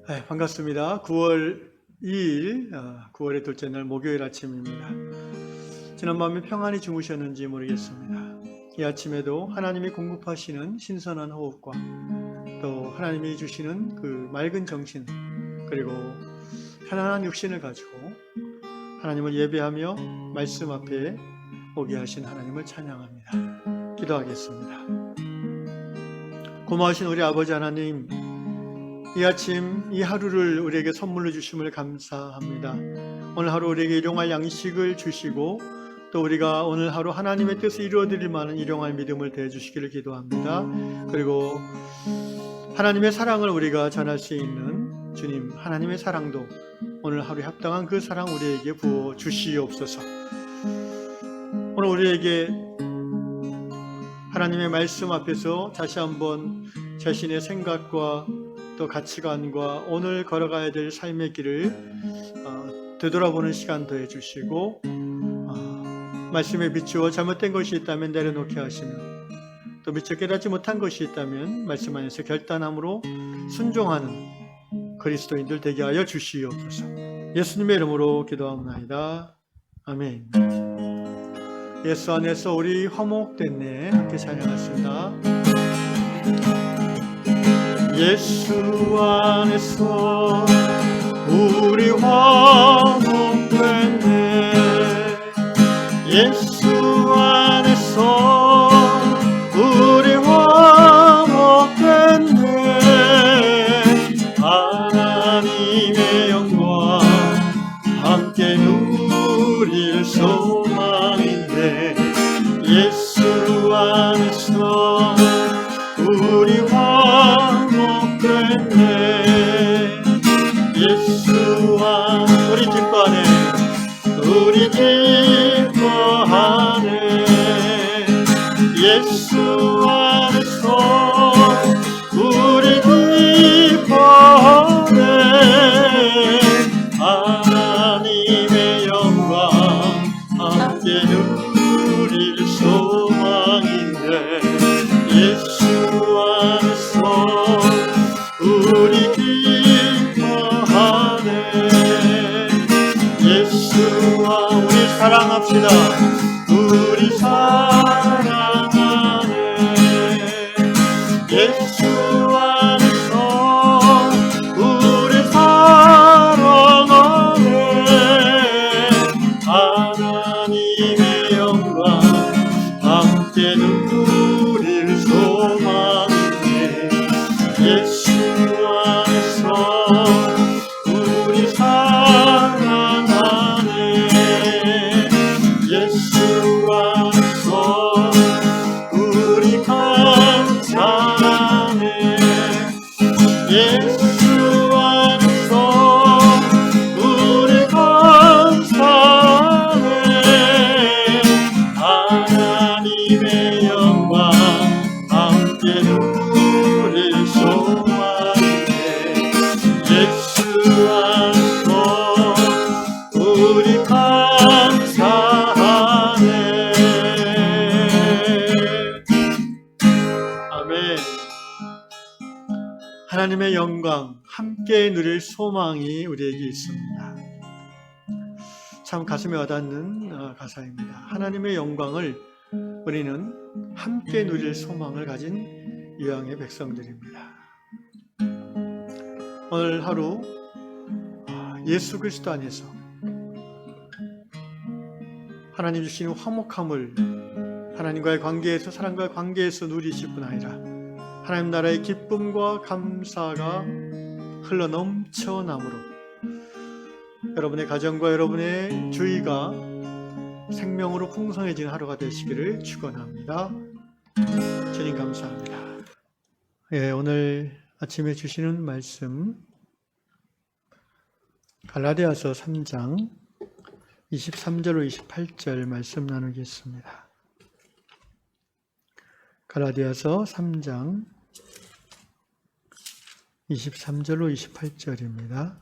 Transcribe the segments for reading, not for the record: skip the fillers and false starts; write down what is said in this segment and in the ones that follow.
네, 반갑습니다. 9월 2일, 9월의 둘째 날 목요일 아침입니다. 지난밤에 평안히 주무셨는지 모르겠습니다. 이 아침에도 하나님이 공급하시는 신선한 호흡과 또 하나님이 주시는 그 맑은 정신 그리고 편안한 육신을 가지고 하나님을 예배하며 말씀 앞에 오게 하신 하나님을 찬양합니다. 기도하겠습니다. 고마우신 우리 아버지 하나님, 이 아침 이 하루를 우리에게 선물로 주심을 감사합니다. 오늘 하루 우리에게 일용할 양식을 주시고 또 우리가 오늘 하루 하나님의 뜻을 이루어드릴 만한 일용할 믿음을 대해주시기를 기도합니다. 그리고 하나님의 사랑을 우리가 전할 수 있는 주님 하나님의 사랑도 오늘 하루에 합당한 그 사랑 우리에게 부어 주시옵소서. 오늘 우리에게 하나님의 말씀 앞에서 다시 한번 자신의 생각과 또 가치관과 오늘 걸어가야 될 삶의 길을 되돌아보는 시간 더해 주시고 말씀에 비추어 잘못된 것이 있다면 내려놓게 하시며 또 미처 깨닫지 못한 것이 있다면 말씀 안에서 결단함으로 순종하는 그리스도인들 되게 하여 주시옵소서. 예수님의 이름으로 기도합니다. 아멘. 예수 안에서 우리 화목됐네. 함께 찬양하겠습니다. 예수 안에서 우리 화목됐네. 예수 안에서 우리 화목됐네. 하나님의 영광 함께 누릴 소망인데 예수 안에서 우리 화목됐네. 예수와 우리 기뻐하네. 우리 기뻐하네. 예수 안에서 우리 기뻐하네. 하나님의 영광 함께 누릴 소망인데 예수 안에서 우리 기뻐하네. 예수와 우리 사랑합시다. 우리 사랑하네. 예수 안에서 우리 사랑하네. 하나님의 영광 함께 누릴 소망인데 예수 안에서 우리 사랑하네. 예수 안에서 우리 감사하네. 예수 안에서 우리 감사하네. 하나님의 영광 함께 누릴 소망인데 예수 안에서 우리 감사하네. 아멘. 하나님의 영광 함께 누릴 소망이 우리에게 있습니다. 참 가슴에 와닿는 가사입니다. 하나님의 영광을 우리는 함께 누릴 소망을 가진 유양의 백성들입니다. 오늘 하루 예수 그리스도 안에서 하나님 주시는 화목함을 하나님과의 관계에서 사랑과의 관계에서 누리실 뿐 아니라 하나님 나라의 기쁨과 감사가 흘러 넘쳐남으로 여러분의 가정과 여러분의 주위가 생명으로 풍성해지는 하루가 되시기를 축원합니다. 주님 감사합니다. 오늘 아침에 주시는 말씀 갈라디아서 3장 23절로 28절 말씀 나누겠습니다. 갈라디아서 3장 23절로 28절입니다.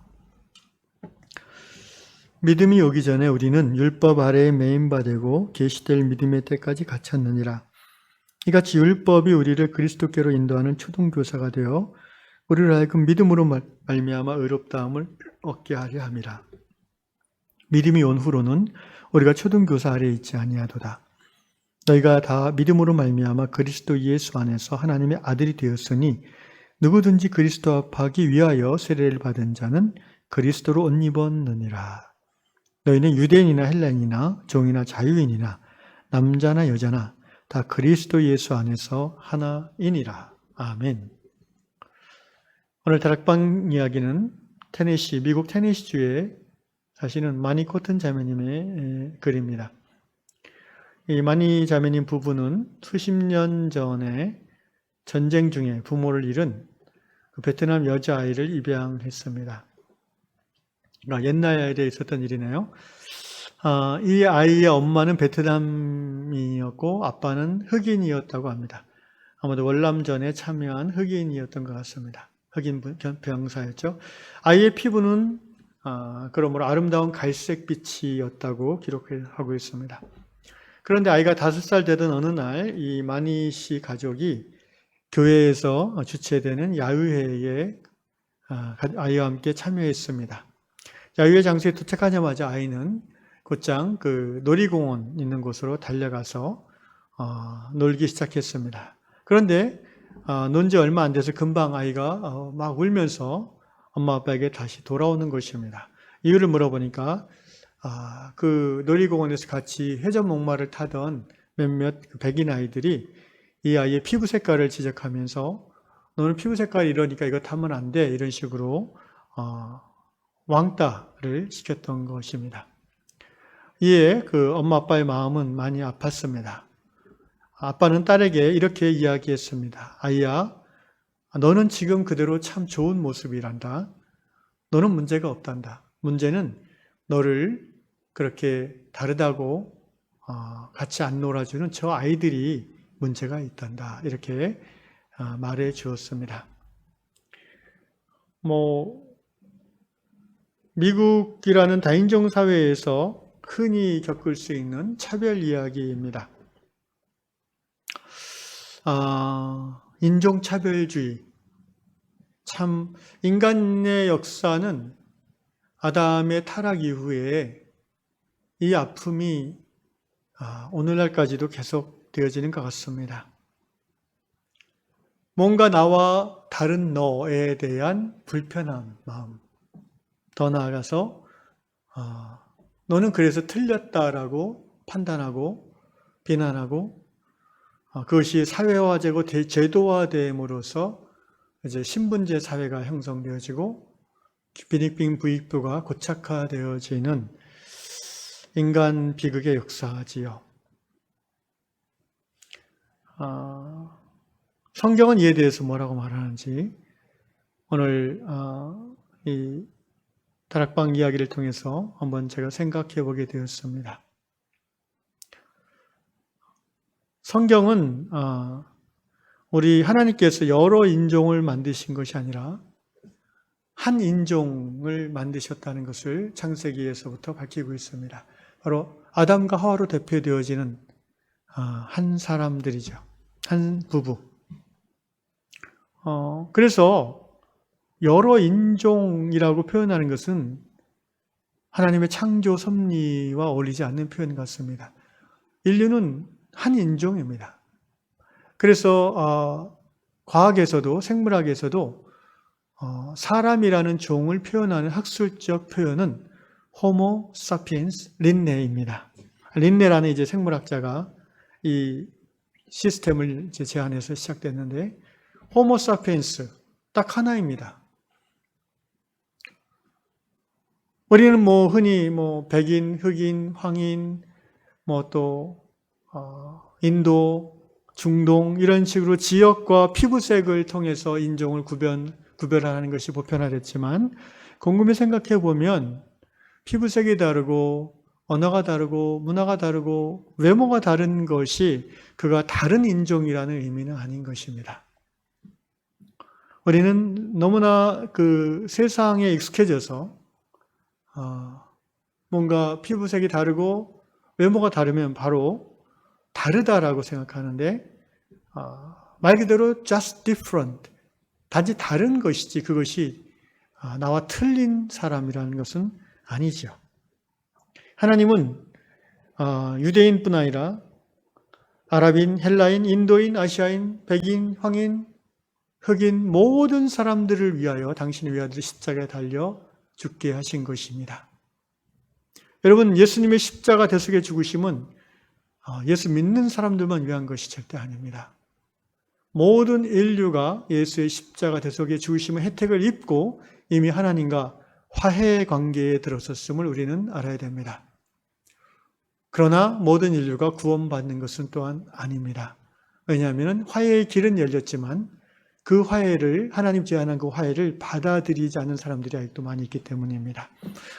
믿음이 오기 전에 우리는 율법 아래에 매인바 되고 계시될 믿음의 때까지 갇혔느니라. 이같이 율법이 우리를 그리스도께로 인도하는 초등교사가 되어 우리를 하여금 믿음으로 말미암아 의롭다함을 얻게 하려 함이라. 믿음이 온 후로는 우리가 초등교사 아래에 있지 아니하도다. 너희가 다 믿음으로 말미암아 그리스도 예수 안에서 하나님의 아들이 되었으니 누구든지 그리스도 합하기 위하여 세례를 받은 자는 그리스도로 옷 입었느니라. 너희는 유대인이나 헬라인이나 종이나 자유인이나 남자나 여자나 다 그리스도 예수 안에서 하나이니라. 아멘. 오늘 다락방 이야기는 미국 테네시주에 사시는 마니 코튼 자매님의 글입니다. 이 마니 자매님 부부는 수십 년 전에 전쟁 중에 부모를 잃은 그 베트남 여자아이를 입양했습니다. 그러니까 옛날에 있었던 일이네요. 이 아이의 엄마는 베트남인이었고 아빠는 흑인이었다고 합니다. 아마도 월남전에 참여한 흑인이었던 것 같습니다. 흑인 병사였죠. 아이의 피부는 그러므로 아름다운 갈색빛이었다고 기록하고 있습니다. 그런데 아이가 5살 되던 어느 날 이 마니 씨 가족이 교회에서 주최되는 야유회에 아이와 함께 참여했습니다. 야유회 장소에 도착하자마자 아이는 곧장 그 놀이공원 있는 곳으로 달려가서 놀기 시작했습니다. 그런데 논 지 얼마 안 돼서 금방 아이가 막 울면서 엄마 아빠에게 다시 돌아오는 것입니다. 이유를 물어보니까 그 놀이공원에서 같이 회전 목마를 타던 몇몇 백인 아이들이 이 아이의 피부 색깔을 지적하면서 너는 피부 색깔이 이러니까 이거 타면 안 돼 이런 식으로 왕따를 시켰던 것입니다. 이에 그 엄마 아빠의 마음은 많이 아팠습니다. 아빠는 딸에게 이렇게 이야기했습니다. 아이야, 너는 지금 그대로 참 좋은 모습이란다. 너는 문제가 없단다. 문제는 너를 그렇게 다르다고 같이 안 놀아주는 저 아이들이 문제가 있단다. 이렇게 말해 주었습니다. 미국이라는 다인종 사회에서 흔히 겪을 수 있는 차별 이야기입니다. 인종차별주의. 참, 인간의 역사는 아담의 타락 이후에 이 아픔이 오늘날까지도 계속 되어지는 것 같습니다. 뭔가 나와 다른 너에 대한 불편한 마음. 더 나아가서 너는 그래서 틀렸다라고 판단하고 비난하고 그것이 사회화되고 제도화됨으로써 이제 신분제 사회가 형성되어지고 빈익빈 부익부가 고착화되어지는 인간 비극의 역사지요. 성경은 이에 대해서 뭐라고 말하는지 오늘 이 다락방 이야기를 통해서 한번 제가 생각해 보게 되었습니다. 성경은 우리 하나님께서 여러 인종을 만드신 것이 아니라 한 인종을 만드셨다는 것을 창세기에서부터 밝히고 있습니다. 바로 아담과 하와로 대표되어지는 한 사람들이죠. 한 부부. 그래서 여러 인종이라고 표현하는 것은 하나님의 창조 섭리와 어울리지 않는 표현 같습니다. 인류는 한 인종입니다. 그래서 과학에서도 생물학에서도 사람이라는 종을 표현하는 학술적 표현은 호모 사피엔스 린네입니다. 린네라는 이제 생물학자가 이 시스템을 이제 제안해서 시작됐는데 호모 사피엔스 딱 하나입니다. 우리는 흔히 백인, 흑인, 황인, 또 인도, 중동 이런 식으로 지역과 피부색을 통해서 인종을 구별하는 것이 보편화됐지만 곰곰이 생각해 보면 피부색이 다르고 언어가 다르고 문화가 다르고 외모가 다른 것이 그가 다른 인종이라는 의미는 아닌 것입니다. 우리는 너무나 그 세상에 익숙해져서 뭔가 피부색이 다르고 외모가 다르면 바로 다르다라고 생각하는데 말 그대로 just different, 단지 다른 것이지 그것이 나와 틀린 사람이라는 것은 아니죠. 하나님은 유대인뿐 아니라 아랍인, 헬라인, 인도인, 아시아인, 백인, 황인, 흑인 모든 사람들을 위하여 당신을 위하여 십자가에 달려 죽게 하신 것입니다. 여러분, 예수님의 십자가 대속의 죽으심은 예수 믿는 사람들만 위한 것이 절대 아닙니다. 모든 인류가 예수의 십자가 대속의 죽으심의 혜택을 입고 이미 하나님과 화해 관계에 들어섰음을 우리는 알아야 됩니다. 그러나 모든 인류가 구원받는 것은 또한 아닙니다. 왜냐하면 화해의 길은 열렸지만 그 화해를, 하나님 제안한 그 화해를 받아들이지 않는 사람들이 아직도 많이 있기 때문입니다.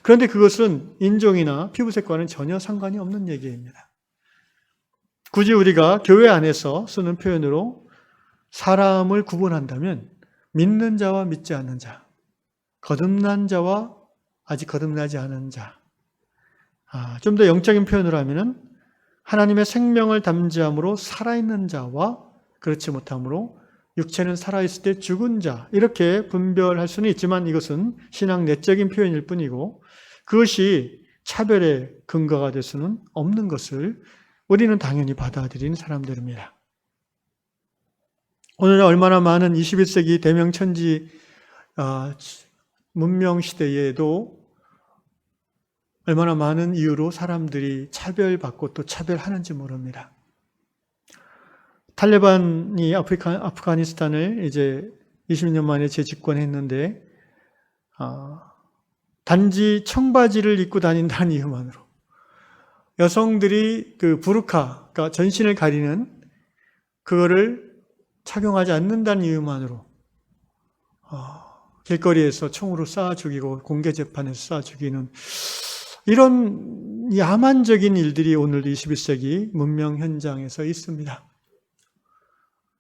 그런데 그것은 인종이나 피부색과는 전혀 상관이 없는 얘기입니다. 굳이 우리가 교회 안에서 쓰는 표현으로 사람을 구분한다면 믿는 자와 믿지 않는 자, 거듭난 자와 아직 거듭나지 않은 자, 좀 더 영적인 표현으로 하면은 하나님의 생명을 담지함으로 살아있는 자와 그렇지 못함으로 육체는 살아있을 때 죽은 자, 이렇게 분별할 수는 있지만 이것은 신앙 내적인 표현일 뿐이고 그것이 차별의 근거가 될 수는 없는 것을 우리는 당연히 받아들이는 사람들입니다. 오늘 얼마나 많은 21세기 대명천지 문명 시대에도 얼마나 많은 이유로 사람들이 차별받고 또 차별하는지 모릅니다. 탈레반이 아프가니스탄을 이제 20년 만에 재집권했는데 단지 청바지를 입고 다닌다는 이유만으로 여성들이 그 부르카, 그러니까 전신을 가리는 그거를 착용하지 않는다는 이유만으로 길거리에서 총으로 쏴 죽이고 공개 재판에서 쏴 죽이는 이런 야만적인 일들이 오늘도 21세기 문명 현장에서 있습니다.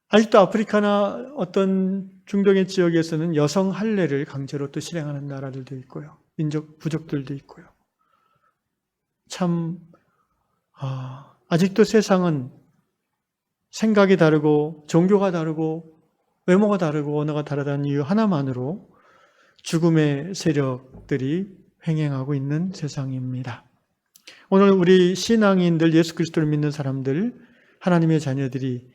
아직도 아프리카나 어떤 중동의 지역에서는 여성 할례를 강제로 또 실행하는 나라들도 있고요. 민족 부족들도 있고요. 참 아직도 세상은 생각이 다르고 종교가 다르고 외모가 다르고 언어가 다르다는 이유 하나만으로 죽음의 세력들이 횡행하고 있는 세상입니다. 오늘 우리 신앙인들, 예수 그리스도를 믿는 사람들, 하나님의 자녀들이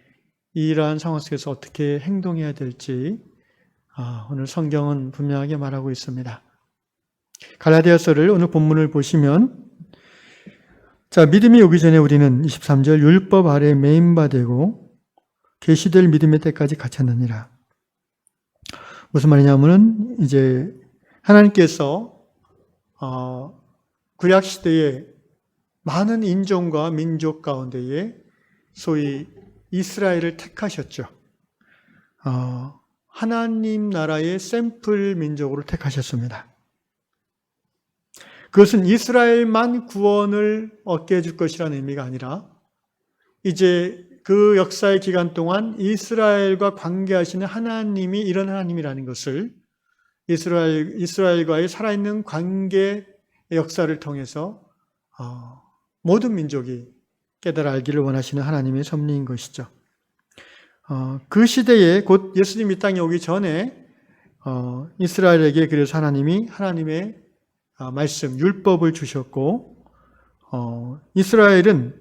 이러한 상황 속에서 어떻게 행동해야 될지 오늘 성경은 분명하게 말하고 있습니다. 갈라디아서를 오늘 본문을 보시면 믿음이 오기 전에 우리는 23절 율법 아래 매인바되고 계시될 믿음의 때까지 갇혔느니라. 무슨 말이냐면은 이제 하나님께서 구약 시대에 많은 인종과 민족 가운데에 소위 이스라엘을 택하셨죠. 하나님 나라의 샘플 민족으로 택하셨습니다. 그것은 이스라엘만 구원을 얻게 해줄 것이라는 의미가 아니라 이제 그 역사의 기간 동안 이스라엘과 관계하시는 하나님이 이런 하나님이라는 것을 이스라엘과의 살아있는 관계의 역사를 통해서 모든 민족이 깨달아 알기를 원하시는 하나님의 섭리인 것이죠. 그 시대에 곧 예수님이 땅에 오기 전에 이스라엘에게 그래서 하나님이 하나님의 말씀, 율법을 주셨고 이스라엘은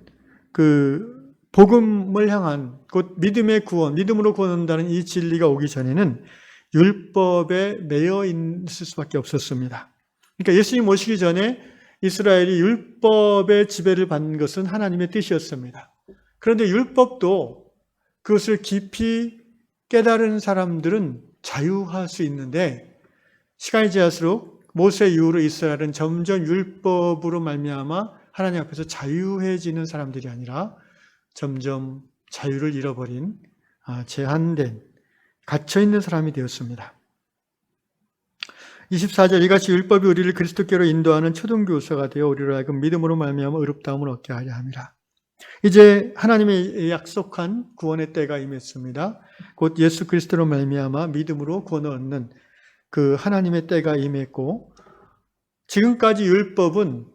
그 복음을 향한 곧 믿음의 구원, 믿음으로 구원한다는 이 진리가 오기 전에는 율법에 매여 있을 수밖에 없었습니다. 그러니까 예수님 오시기 전에 이스라엘이 율법의 지배를 받는 것은 하나님의 뜻이었습니다. 그런데 율법도 그것을 깊이 깨달은 사람들은 자유할 수 있는데 시간이 지날수록 모세 이후로 이스라엘은 점점 율법으로 말미암아 하나님 앞에서 자유해지는 사람들이 아니라 점점 자유를 잃어버린 제한된 갇혀있는 사람이 되었습니다. 24절 이같이 율법이 우리를 그리스도께로 인도하는 초등교사가 되어 우리를 하여금 믿음으로 말미암아 의롭다함을 얻게 하려 함이라. 이제 하나님의 약속한 구원의 때가 임했습니다. 곧 예수 그리스도로 말미암아 믿음으로 구원을 얻는 그 하나님의 때가 임했고 지금까지 율법은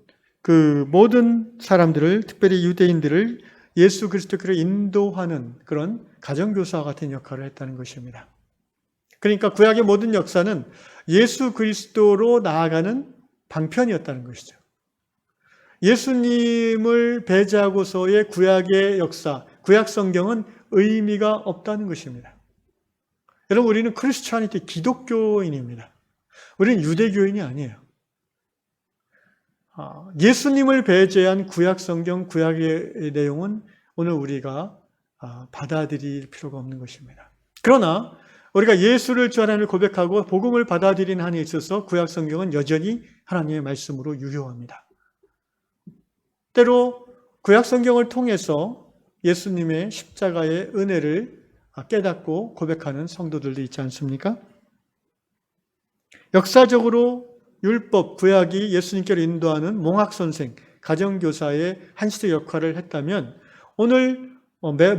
그 모든 사람들을 특별히 유대인들을 예수 그리스도께로 인도하는 그런 가정교사와 같은 역할을 했다는 것입니다. 그러니까 구약의 모든 역사는 예수 그리스도로 나아가는 방편이었다는 것이죠. 예수님을 배제하고서의 구약의 역사, 구약 성경은 의미가 없다는 것입니다. 여러분, 우리는 크리스찬이티, 기독교인입니다. 우리는 유대교인이 아니에요. 예수님을 배제한 구약 성경, 구약의 내용은 오늘 우리가 받아들일 필요가 없는 것입니다. 그러나 우리가 예수를 주 하나님을 고백하고 복음을 받아들이는 한에 있어서 구약 성경은 여전히 하나님의 말씀으로 유효합니다. 때로 구약 성경을 통해서 예수님의 십자가의 은혜를 깨닫고 고백하는 성도들도 있지 않습니까? 역사적으로 율법, 구약이 예수님께로 인도하는 몽학선생, 가정교사의 한 시대 역할을 했다면 오늘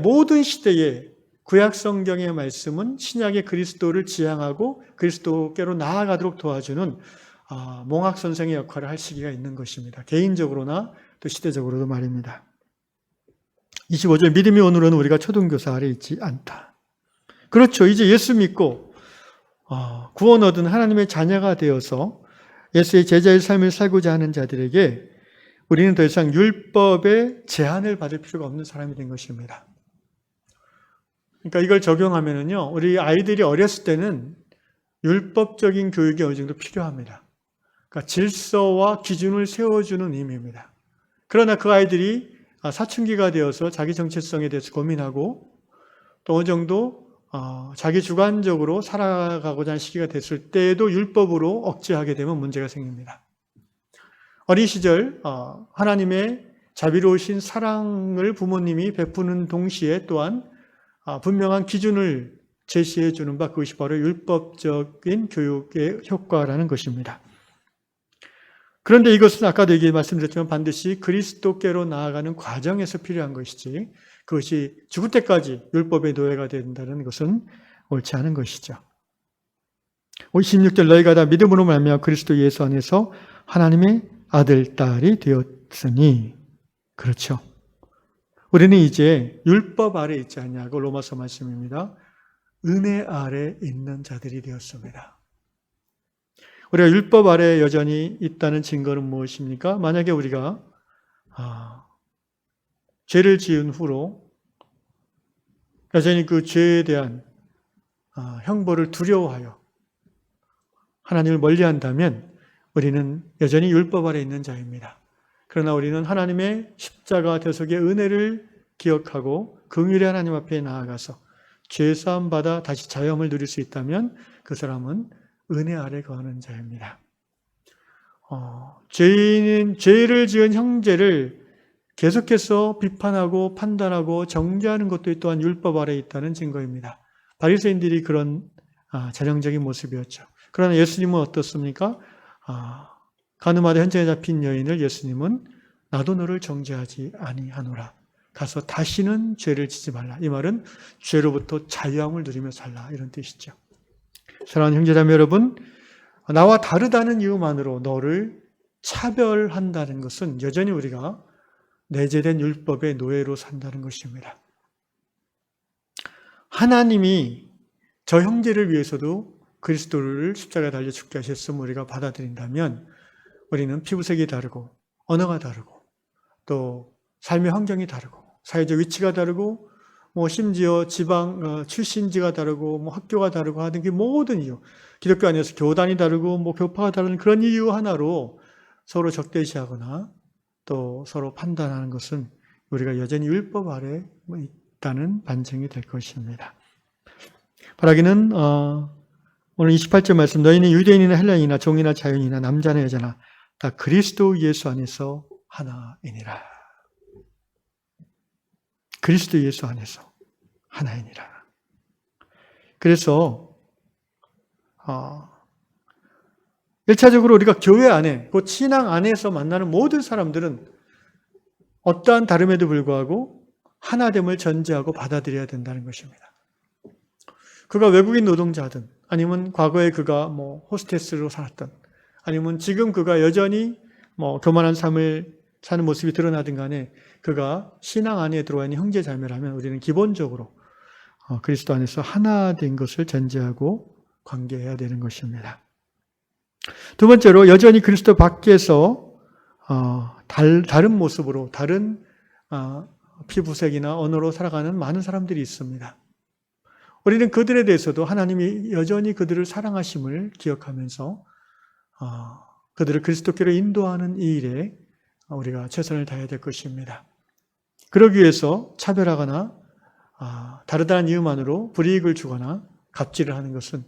모든 시대에 구약 성경의 말씀은 신약의 그리스도를 지향하고 그리스도께로 나아가도록 도와주는 몽학선생의 역할을 할 시기가 있는 것입니다. 개인적으로나 또 시대적으로도 말입니다. 25절, 믿음이 오늘은 우리가 초등교사 아래 있지 않다. 그렇죠. 이제 예수 믿고 구원 얻은 하나님의 자녀가 되어서 예수의 제자의 삶을 살고자 하는 자들에게 우리는 더 이상 율법의 제한을 받을 필요가 없는 사람이 된 것입니다. 그러니까 이걸 적용하면은요, 우리 아이들이 어렸을 때는 율법적인 교육이 어느 정도 필요합니다. 그러니까 질서와 기준을 세워주는 의미입니다. 그러나 그 아이들이 사춘기가 되어서 자기 정체성에 대해서 고민하고 또 어느 정도 자기 주관적으로 살아가고자 하는 시기가 됐을 때에도 율법으로 억제하게 되면 문제가 생깁니다. 어린 시절 하나님의 자비로우신 사랑을 부모님이 베푸는 동시에 또한 분명한 기준을 제시해 주는 바, 그것이 바로 율법적인 교육의 효과라는 것입니다. 그런데 이것은 아까도 말씀드렸지만 반드시 그리스도께로 나아가는 과정에서 필요한 것이지 그것이 죽을 때까지 율법의 노예가 된다는 것은 옳지 않은 것이죠. 26절, 너희가 다 믿음으로 말미암아 그리스도 예수 안에서 하나님의 아들, 딸이 되었으니. 그렇죠. 우리는 이제 율법 아래 있지 않냐고 로마서 말씀입니다. 은혜 아래 있는 자들이 되었습니다. 우리가 율법 아래 여전히 있다는 증거는 무엇입니까? 만약에 우리가 죄를 지은 후로 여전히 그 죄에 대한 형벌을 두려워하여 하나님을 멀리한다면 우리는 여전히 율법 아래 있는 자입니다. 그러나 우리는 하나님의 십자가 대속의 은혜를 기억하고 긍휼의 하나님 앞에 나아가서 죄사함 받아 다시 자유함을 누릴 수 있다면 그 사람은 은혜 아래 거하는 자입니다. 죄를 지은 형제를 계속해서 비판하고 판단하고 정죄하는 것도 또한 율법 아래 있다는 증거입니다. 바리새인들이 그런 전형적인 모습이었죠. 그러나 예수님은 어떻습니까? 가늠하다 현장에 잡힌 여인을 예수님은 나도 너를 정죄하지 아니하노라. 가서 다시는 죄를 지지 말라. 이 말은 죄로부터 자유함을 누리며 살라, 이런 뜻이죠. 사랑하는 형제자매 여러분, 나와 다르다는 이유만으로 너를 차별한다는 것은 여전히 우리가 내재된 율법의 노예로 산다는 것입니다. 하나님이 저 형제를 위해서도 그리스도를 십자가에 달려 죽게 하셨음을 우리가 받아들인다면 우리는 피부색이 다르고 언어가 다르고 또 삶의 환경이 다르고 사회적 위치가 다르고 심지어 지방 출신지가 다르고 학교가 다르고 하는 게 모든 이유, 기독교 안에서 교단이 다르고 교파가 다른 그런 이유 하나로 서로 적대시하거나 또 서로 판단하는 것은 우리가 여전히 율법 아래 있다는 반증이 될 것입니다. 바라기는 오늘 28절 말씀, 너희는 유대인이나 헬라인이나 종이나 자유인이나 남자나 여자나 다 그리스도 예수 안에서 하나이니라. 그리스도 예수 안에서 하나이니라. 그래서 1차적으로 우리가 교회 안에, 곧 신앙 안에서 만나는 모든 사람들은 어떠한 다름에도 불구하고 하나됨을 전제하고 받아들여야 된다는 것입니다. 그가 외국인 노동자든 아니면 과거에 그가 호스테스로 살았던 아니면 지금 그가 여전히 교만한 삶을 사는 모습이 드러나든 간에 그가 신앙 안에 들어와 있는 형제 자매라면 우리는 기본적으로 그리스도 안에서 하나 된 것을 전제하고 관계해야 되는 것입니다. 두 번째로 여전히 그리스도 밖에서 다른 모습으로 다른 피부색이나 언어로 살아가는 많은 사람들이 있습니다. 우리는 그들에 대해서도 하나님이 여전히 그들을 사랑하심을 기억하면서 그들을 그리스도께로 인도하는 이 일에 우리가 최선을 다해야 될 것입니다. 그러기 위해서 차별하거나 다르다는 이유만으로 불이익을 주거나 갑질을 하는 것은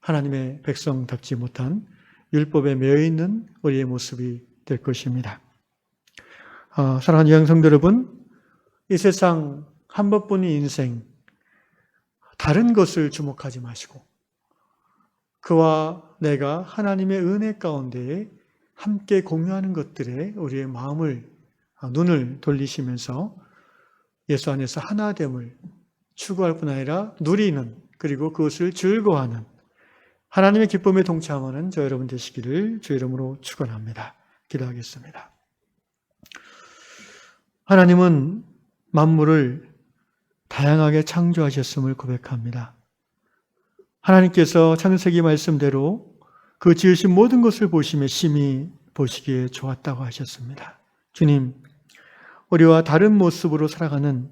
하나님의 백성답지 못한 율법에 매여있는 우리의 모습이 될 것입니다. 사랑하는 유양성도 여러분, 이 세상 한 번뿐인 인생, 다른 것을 주목하지 마시고 그와 내가 하나님의 은혜 가운데 함께 공유하는 것들에 우리의 마음을, 눈을 돌리시면서 예수 안에서 하나됨을 추구할 뿐 아니라 누리는, 그리고 그것을 즐거워하는 하나님의 기쁨에 동참하는 저 여러분 되시기를 주 이름으로 축원합니다. 기도하겠습니다. 하나님은 만물을 다양하게 창조하셨음을 고백합니다. 하나님께서 창세기 말씀대로 그 지으신 모든 것을 보시며 심히 보시기에 좋았다고 하셨습니다. 주님, 우리와 다른 모습으로 살아가는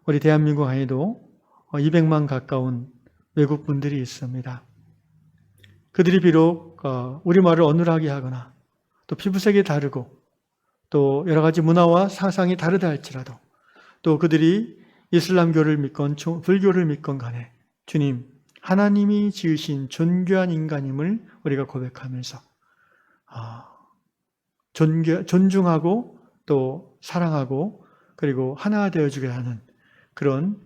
우리 대한민국 안에도 200만 가까운 외국 분들이 있습니다. 그들이 비록 우리말을 어눌하게 하거나 또 피부색이 다르고 또 여러 가지 문화와 사상이 다르다 할지라도 또 그들이 이슬람교를 믿건 불교를 믿건 간에 주님, 하나님이 지으신 존귀한 인간임을 우리가 고백하면서 존중하고 또 사랑하고 그리고 하나 되어주게 하는 그런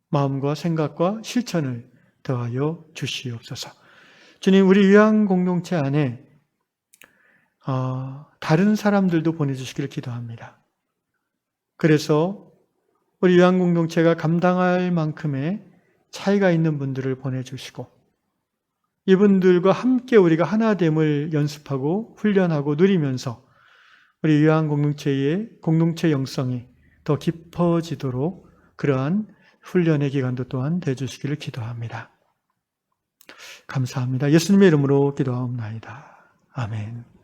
마음과 생각과 실천을 더하여 주시옵소서. 주님, 우리 유양 공동체 안에 다른 사람들도 보내주시기를 기도합니다. 그래서 우리 유양 공동체가 감당할 만큼의 차이가 있는 분들을 보내주시고 이분들과 함께 우리가 하나됨을 연습하고 훈련하고 누리면서 우리 유양 공동체의 공동체 영성이 더 깊어지도록 그러한 훈련의 기간도 또한 되어주시기를 기도합니다. 감사합니다. 예수님의 이름으로 기도하옵나이다. 아멘.